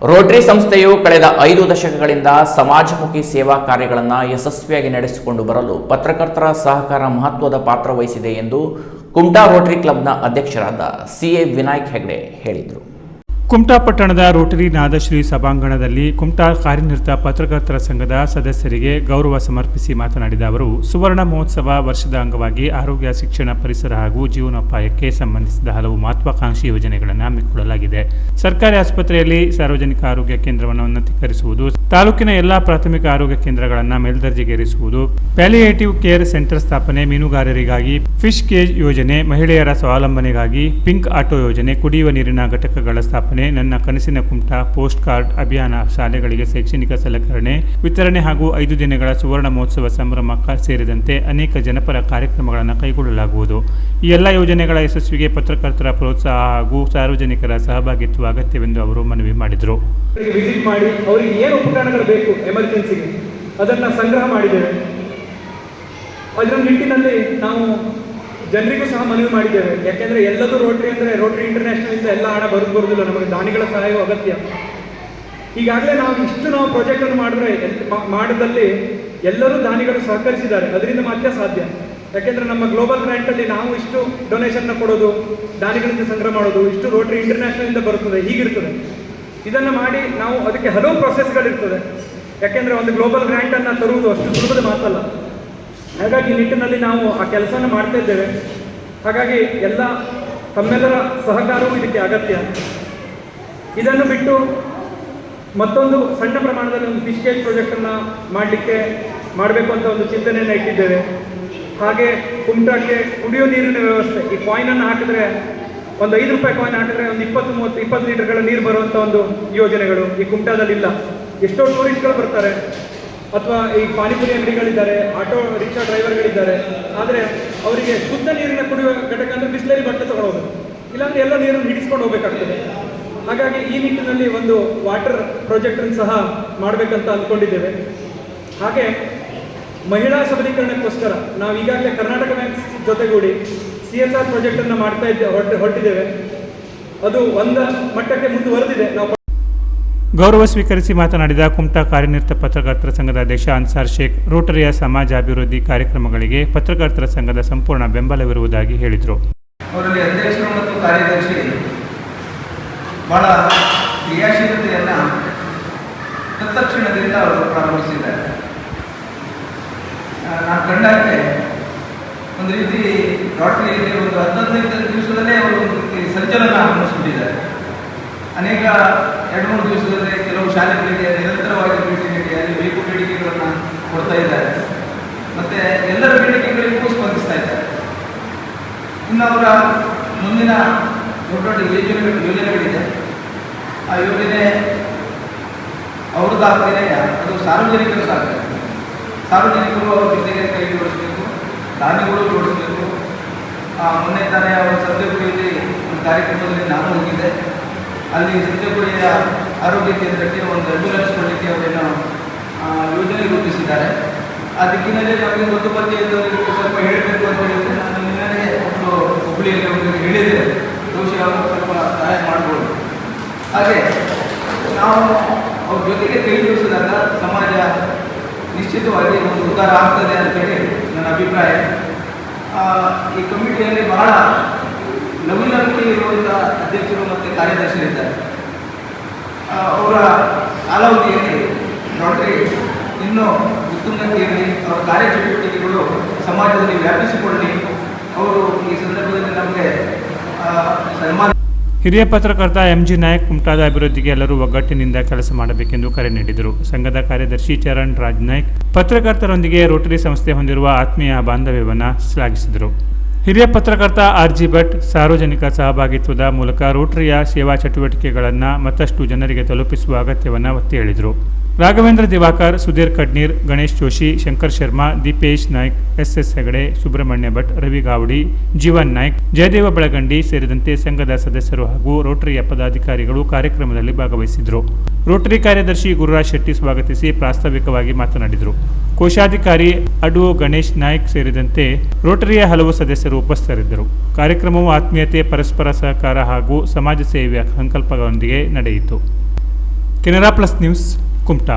Rotary ಸಂಸ್ಥೆಯು ಕಳೆದ 5 ದಶಕಗಳಿಂದ ಸಮಾಜಮುಖಿ ಸೇವಾ ಕಾರ್ಯಗಳನ್ನು ಯಶಸ್ವಿಯಾಗಿ ನಡೆಸಿಕೊಂಡು ಬರಲು ಪತ್ರಕರ್ತರ ಸಹಕಾರ ಮಹತ್ವದ ಪಾತ್ರ ವಹಿಸಿದೆ ಎಂದು ಕುಮಟಾ ರೋಟರಿ ಕ್ಲಬ್ನ ಅಧ್ಯಕ್ಷರಾದ ಸಿಎ ವಿನಾಯಕ್ ಹೆಗ್ಡೆ ಹೇಳಿದರು. ಕುಮಟಾ ಪಟ್ಟಣದ ರೋಟರಿ ನಾದಶ್ರೀ ಸಭಾಂಗಣದಲ್ಲಿ ಕುಮಟಾ ಕಾರ್ಯನಿರತ ಪತ್ರಕರ್ತರ ಸಂಘದ ಸದಸ್ಯರಿಗೆ ಗೌರವ ಸಮರ್ಪಿಸಿ ಮಾತನಾಡಿದ ಅವರು, ಸುವರ್ಣ ಮಹೋತ್ಸವ ವರ್ಷದ ಅಂಗವಾಗಿ ಆರೋಗ್ಯ, ಶಿಕ್ಷಣ, ಪರಿಸರ ಹಾಗೂ ಜೀವನೋಪಾಯಕ್ಕೆ ಸಂಬಂಧಿಸಿದ ಹಲವು ಮಹತ್ವಾಕಾಂಕ್ಷಿ ಯೋಜನೆಗಳನ್ನು ಹಮ್ಮಿಕೊಳ್ಳಲಾಗಿದೆ. ಸರ್ಕಾರಿ ಆಸ್ಪತ್ರೆಯಲ್ಲಿ ಸಾರ್ವಜನಿಕ ಆರೋಗ್ಯ ಕೇಂದ್ರವನ್ನು ಉನ್ನತೀಕರಿಸುವುದು, ತಾಲೂಕಿನ ಎಲ್ಲಾ ಪ್ರಾಥಮಿಕ ಆರೋಗ್ಯ ಕೇಂದ್ರಗಳನ್ನು ಮೇಲ್ದರ್ಜೆಗೇರಿಸುವುದು, ಪ್ಯಾಲಿಯೇಟಿವ್ ಕೇರ್ ಸೆಂಟರ್ ಸ್ಥಾಪನೆ, ಮೀನುಗಾರರಿಗಾಗಿ ಫಿಶ್ ಕೇಜ್ ಯೋಜನೆ, ಮಹಿಳೆಯರ ಸ್ವಾವಲಂಬನೆಗಾಗಿ ಪಿಂಕ್ ಆಟೋ ಯೋಜನೆ, ಕುಡಿಯುವ ನೀರಿನ ಘಟಕಗಳ ಸ್ಥಾಪನೆ, ನನ್ನ ಕನಸಿನ ಕುಮಟಾ ಪೋಸ್ಟ್ ಕಾರ್ಡ್ ಅಭಿಯಾನ, ಶಾಲೆಗಳಿಗೆ ಶೈಕ್ಷಣಿಕ ಸಲಕರಣೆ ವಿತರಣೆ ಹಾಗೂ 5 ದಿನಗಳ ಸುವರ್ಣ ಮಹೋತ್ಸವ ಸಂಭ್ರಮ ಸೇರಿದಂತೆ ಅನೇಕ ಜನಪರ ಕಾರ್ಯಕ್ರಮಗಳನ್ನು ಕೈಗೊಳ್ಳಲಾಗುವುದು. ಈ ಎಲ್ಲ ಯೋಜನೆಗಳ ಯಶಸ್ವಿಗೆ ಪತ್ರಕರ್ತರ ಪ್ರೋತ್ಸಾಹ ಹಾಗೂ ಸಾರ್ವಜನಿಕರ ಸಹಭಾಗಿತ್ವ ಅಗತ್ಯವೆಂದು ಅವರು ಮನವಿ ಮಾಡಿದರು. ವಿಸಿಟ್ ಮಾಡಿ ಅವರಿಗೆ ಏನು ಉಪಕರಣಗಳು ಬೇಕು ಎಮರ್ಜೆನ್ಸಿಗೆ ಅದನ್ನು ಸಂಗ್ರಹ ಮಾಡಿದ್ದೇವೆ. ಅದರ ನಿಟ್ಟಿನಲ್ಲಿ ನಾವು ಜನರಿಗೂ ಸಹ ಮನವಿ ಮಾಡಿದ್ದೇವೆ. ಯಾಕೆಂದರೆ ಎಲ್ಲದೂ ರೋಟರಿ ಅಂದರೆ ರೋಟರಿ ಇಂಟರ್ನ್ಯಾಷನಲಿಂದ ಎಲ್ಲ ಹಣ ಬರೋದಿಲ್ಲ, ನಮಗೆ ದಾನಿಗಳ ಸಹಾಯವೂ ಅಗತ್ಯ. ಈಗಾಗಲೇ ನಾವು ಪ್ರಾಜೆಕ್ಟನ್ನು ಮಾಡಿದಲ್ಲಿ ಎಲ್ಲರೂ ದಾನಿಗಳು ಸಹಕರಿಸಿದ್ದಾರೆ, ಅದರಿಂದ ಮಾತ್ರ ಸಾಧ್ಯ. ಯಾಕೆಂದರೆ ನಮ್ಮ ಗ್ಲೋಬಲ್ ಗ್ರ್ಯಾಂಟಲ್ಲಿ ನಾವು ಇಷ್ಟು ಡೊನೇಷನ್ನ ಕೊಡೋದು, ದಾನಿಗಳಿಂದ ಸಂಗ್ರಹ ಮಾಡೋದು, ಇಷ್ಟು ರೋಟರಿ ಇಂಟರ್ನ್ಯಾಷನಲಿಂದ ಬರುತ್ತದೆ, ಹೀಗಿರ್ತದೆ. ಇದನ್ನು ಮಾಡಿ ನಾವು ಅದಕ್ಕೆ ಹಲವು ಪ್ರೊಸೆಸ್ಗಳಿರ್ತದೆ. ಯಾಕೆಂದರೆ ಒಂದು ಗ್ಲೋಬಲ್ ಗ್ರ್ಯಾಂಟನ್ನು ತರುವುದು ಅಷ್ಟು ಸುಲಭದ ಮಾತಲ್ಲ. ಹಾಗಾಗಿ ಈ ನಿಟ್ಟಿನಲ್ಲಿ ನಾವು ಆ ಕೆಲಸವನ್ನು ಮಾಡ್ತಾ ಇದ್ದೇವೆ. ಹಾಗಾಗಿ ತಮ್ಮೆಲ್ಲರ ಸಹಕಾರವೂ ಇದಕ್ಕೆ ಅಗತ್ಯ. ಇದನ್ನು ಬಿಟ್ಟು ಮತ್ತೊಂದು ಸಣ್ಣ ಪ್ರಮಾಣದಲ್ಲಿ ಒಂದು ಫಿಶ್ ಕೇಜ್ ಪ್ರಾಜೆಕ್ಟನ್ನು ಮಾಡಬೇಕು ಅಂತ ಒಂದು ಚಿಂತನೆಯನ್ನು ಇಟ್ಟಿದ್ದೇವೆ. ಹಾಗೆ ಕುಮಟಾಕ್ಕೆ ಕುಡಿಯೋ ನೀರಿನ ವ್ಯವಸ್ಥೆ, ಈ ಕಾಯಿನನ್ನು ಹಾಕಿದ್ರೆ ಒಂದು 5 ರೂಪಾಯಿ ಕಾಯಿನ್ ಹಾಕಿದ್ರೆ ಒಂದು 20 ಲೀಟರ್ಗಳ ನೀರು ಬರುವಂಥ ಒಂದು ಯೋಜನೆಗಳು ಈ ಕುಮಟಾದಲ್ಲಿಲ್ಲ. ಎಷ್ಟೋ ಟೂರಿಸ್ಟ್ಗಳು ಬರ್ತಾರೆ, ಅಥವಾ ಈ ಪಾನಿಪುರಿ ಅಂಗಡಿಗಳಿದ್ದಾರೆ, ಆಟೋ ರಿಕ್ಷಾ ಡ್ರೈವರ್ಗಳಿದ್ದಾರೆ. ಆದರೆ ಅವರಿಗೆ ಶುದ್ಧ ನೀರಿನ ಕುಡಿಯುವ ಘಟಕ ಅಂದರೆ ಬಿಸ್ಲೇರಿ ಬಟ್ಟೆ ತಗೊಳ್ಳೋದು, ಇಲ್ಲಾಂದರೆ ಎಲ್ಲ ನೀರನ್ನು ಹಿಡಿಸ್ಕೊಂಡು ಹೋಗಬೇಕಾಗ್ತದೆ. ಹಾಗಾಗಿ ಈ ನಿಟ್ಟಿನಲ್ಲಿ ಒಂದು ವಾಟರ್ ಪ್ರಾಜೆಕ್ಟನ್ನು ಸಹ ಮಾಡಬೇಕಂತ ಅಂದ್ಕೊಂಡಿದ್ದೇವೆ. ಹಾಗೆ ಮಹಿಳಾ ಸಬಲೀಕರಣಕ್ಕೋಸ್ಕರ ನಾವು ಈಗಾಗಲೇ ಕರ್ನಾಟಕ ಬ್ಯಾಂಕ್ ಜೊತೆಗೂಡಿ CSR ಪ್ರಾಜೆಕ್ಟನ್ನು ಹೊರಟಿದ್ದೇವೆ. ಅದು ಒಂದು ಮಟ್ಟಕ್ಕೆ ಮುಂದುವರೆದಿದೆ. ನಾವು ಗೌರವ ಸ್ವೀಕರಿಸಿ ಮಾತನಾಡಿದ ಕುಮಟಾ ಕಾರ್ಯನಿರತ ಪತ್ರಕರ್ತರ ಸಂಘದ ಅಧ್ಯಕ್ಷ ಅನ್ಸಾರ್ ಶೇಖ್, ರೋಟರಿಯ ಸಮಾಜಾಭಿವೃದ್ಧಿ ಕಾರ್ಯಕ್ರಮಗಳಿಗೆ ಪತ್ರಕರ್ತರ ಸಂಘದ ಸಂಪೂರ್ಣ ಬೆಂಬಲವಿರುವುದಾಗಿ ಹೇಳಿದರು. ಅವರಲ್ಲಿ ಅಧ್ಯಕ್ಷರು ಮತ್ತು ಕಾರ್ಯದರ್ಶಿ ಬಹಳ ಕ್ರಿಯಾಶೀಲತೆಯನ್ನು ತತ್ಕ್ಷಣದಿಂದ ಅವರು ಪ್ರಾರಂಭಿಸಿದ್ದಾರೆ. ನಾನು ಕಂಡಾಗೆ ಒಂದು ರೀತಿ ರೋಟರಿಯಲ್ಲಿ ಒಂದು 15 ದಿವಸದಲ್ಲೇ ಅವರು ಒಂದು ರೀತಿ ಸಂಚಲನ ಅನ್ನಿಸ್ಬಿಟ್ಟಿದ್ದಾರೆ. ಅನೇಕ 2-3 ದಿವಸದಲ್ಲಿ ಕೆಲವು ಶಾಲೆಗಳಿಗೆ ನಿರಂತರವಾಗಿ ಭೇಟಿ ನೀಡಿ ಅಲ್ಲಿ ಬೇಕು ಬೇಡಿಕೆಗಳನ್ನು ಕೊಡ್ತಾ ಇದ್ದಾರೆ. ಮತ್ತು ಎಲ್ಲರ ಬೇಡಿಕೆಗಳಿಗೂ ಸ್ಪಂದಿಸ್ತಾ ಇದ್ದಾರೆ. ಇನ್ನು ಅವರ ಮುಂದಿನ ದೊಡ್ಡ ಯೋಜನೆಗಳಿದೆ. ಆ ಯೋಜನೆ ಅವ್ರದ್ದಾಗ್ತೇನೆ, ಅದು ಸಾರ್ವಜನಿಕರು ಸಾಕ್ತಾರೆ. ಸಾರ್ವಜನಿಕರು ಅವ್ರ ಜೊತೆಗೆ ಕೈ ಜೋಡಿಸಬೇಕು, ದಾನಿಗಳು ಜೋಡಿಸಬೇಕು. ಮೊನ್ನೆ ತಾನೇ ಅವರ ಸತ್ಯಗುಡಿಯಲ್ಲಿ ಒಂದು ಕಾರ್ಯಕ್ರಮದಲ್ಲಿ ನಾನು ಹೋಗಿದ್ದೆ. ಅಲ್ಲಿ ಸತ್ಯಗುಡಿಯ ಆರೋಗ್ಯ ಕೇಂದ್ರಕ್ಕೆ ಒಂದು ಆಂಬ್ಯುಲೆನ್ಸ್ ಕೊಡಲಿಕ್ಕೆ ಅವರೇನು ಯೋಜನೆ ರೂಪಿಸಿದ್ದಾರೆ. ಆ ದಿಕ್ಕಿನಲ್ಲಿ ನಮಗೆ ಗೊತ್ತು ಪರಿಚಯದವರಿಗೆ ಸ್ವಲ್ಪ ಹೇಳಬೇಕು ಅಂತ ಹೇಳಿದರೆ ನಾನು ನಿನ್ನೆ ಒಂದು ಹುಬ್ಬಳ್ಳಿಯಲ್ಲಿ ಒಂದು ಹೇಳಿದ್ದೇನೆ, ಬಹುಶಃ ಅವರು ಸ್ವಲ್ಪ ಸಹಾಯ ಮಾಡ್ಬೋದು. ಹಾಗೆ ನಾವು ಅವ್ರ ಜೊತೆಗೆ ಕೈ ಜೋಡಿಸಿದಾಗ ಸಮಾಜ ನಿಶ್ಚಿತವಾಗಿ ಒಂದು ಉದ್ಧಾರ ಆಗ್ತದೆ ಅಂತೇಳಿ ನನ್ನ ಅಭಿಪ್ರಾಯ. ಈ ಕಮಿಟಿಯಲ್ಲಿ ಬಹಳ ನವೀನತೆ ಇರುವಂಥ ಅಧ್ಯಕ್ಷರು ಮತ್ತು ಕಾರ್ಯದರ್ಶಿಗಳಿದ್ದಾರೆ. ಅವರ ಕಾಲಾವಧಿಯಲ್ಲಿ ರೋಟರಿ ಇನ್ನೂ ಉತ್ತುಂಗತೆಯಲ್ಲಿ ಅವರ ಕಾರ್ಯಚಟುವಟಿಕೆಗಳು ಸಮಾಜದಲ್ಲಿ ವ್ಯಾಪಿಸಿಕೊಳ್ಳಿ ಅವರು ಈ ಸಂದರ್ಭದಲ್ಲಿ ನಮಗೆ ಸನ್ಮಾನ. ಹಿರಿಯ ಪತ್ರಕರ್ತ MG ನಾಯಕ್, ಕುಮಟಾದ ಅಭಿವೃದ್ಧಿಗೆ ಎಲ್ಲರೂ ಒಗ್ಗಟ್ಟಿನಿಂದ ಕೆಲಸ ಮಾಡಬೇಕೆಂದು ಕರೆ ನೀಡಿದರು. ಸಂಘದ ಕಾರ್ಯದರ್ಶಿ ಚರಣ್ ರಾಜ್ ನಾಯ್ಕ್ ಪತ್ರಕರ್ತರೊಂದಿಗೆ ರೋಟರಿ ಸಂಸ್ಥೆ ಹೊಂದಿರುವ ಆತ್ಮೀಯ ಬಾಂಧವ್ಯವನ್ನು ಶ್ಲಾಘಿಸಿದರು. ಹಿರಿಯ ಪತ್ರಕರ್ತ RG ಭಟ್ ಸಾರ್ವಜನಿಕ ಸಹಭಾಗಿತ್ವದ ಮೂಲಕ ರೋಟರಿಯ ಸೇವಾ ಚಟುವಟಿಕೆಗಳನ್ನು ಮತ್ತಷ್ಟು ಜನರಿಗೆ ತಲುಪಿಸುವ ಅಗತ್ಯವನ್ನು ಒತ್ತಿ ಹೇಳಿದರು. ರಾಘವೇಂದ್ರ ದಿವಾಕರ್, ಸುಧೀರ್ ಕಡ್ನೀರ್, ಗಣೇಶ್ ಜೋಶಿ, ಶಂಕರ್ ಶರ್ಮಾ, ದೀಪೇಶ್ ನಾಯ್ಕ್, SS ಹೆಗಡೆ, ಸುಬ್ರಹ್ಮಣ್ಯ ಭಟ್, ರವಿ ಗಾವಡಿ, ಜೀವನ್ ನಾಯ್ಕ್, ಜಯದೇವ ಬೆಳಗಂಡಿ ಸೇರಿದಂತೆ ಸಂಘದ ಸದಸ್ಯರು ಹಾಗೂ ರೋಟರಿಯ ಪದಾಧಿಕಾರಿಗಳು ಕಾರ್ಯಕ್ರಮದಲ್ಲಿ ಭಾಗವಹಿಸಿದರು. ರೋಟರಿ ಕಾರ್ಯದರ್ಶಿ ಗುರುರಾಜ್ ಶೆಟ್ಟಿ ಸ್ವಾಗತಿಸಿ ಪ್ರಾಸ್ತಾವಿಕವಾಗಿ ಮಾತನಾಡಿದರು. ಕೋಶಾಧಿಕಾರಿ ಅಡ್ವೋ ಗಣೇಶ್ ನಾಯ್ಕ್ ಸೇರಿದಂತೆ ರೋಟರಿಯ ಹಲವು ಸದಸ್ಯರು ಉಪಸ್ಥಿತರಿದ್ದರು. ಕಾರ್ಯಕ್ರಮವು ಆತ್ಮೀಯತೆ, ಪರಸ್ಪರ ಸಹಕಾರ ಹಾಗೂ ಸಮಾಜ ಸೇವೆಯ ಸಂಕಲ್ಪಗಳೊಂದಿಗೆ ನಡೆಯಿತು. Canara plus news Kumta.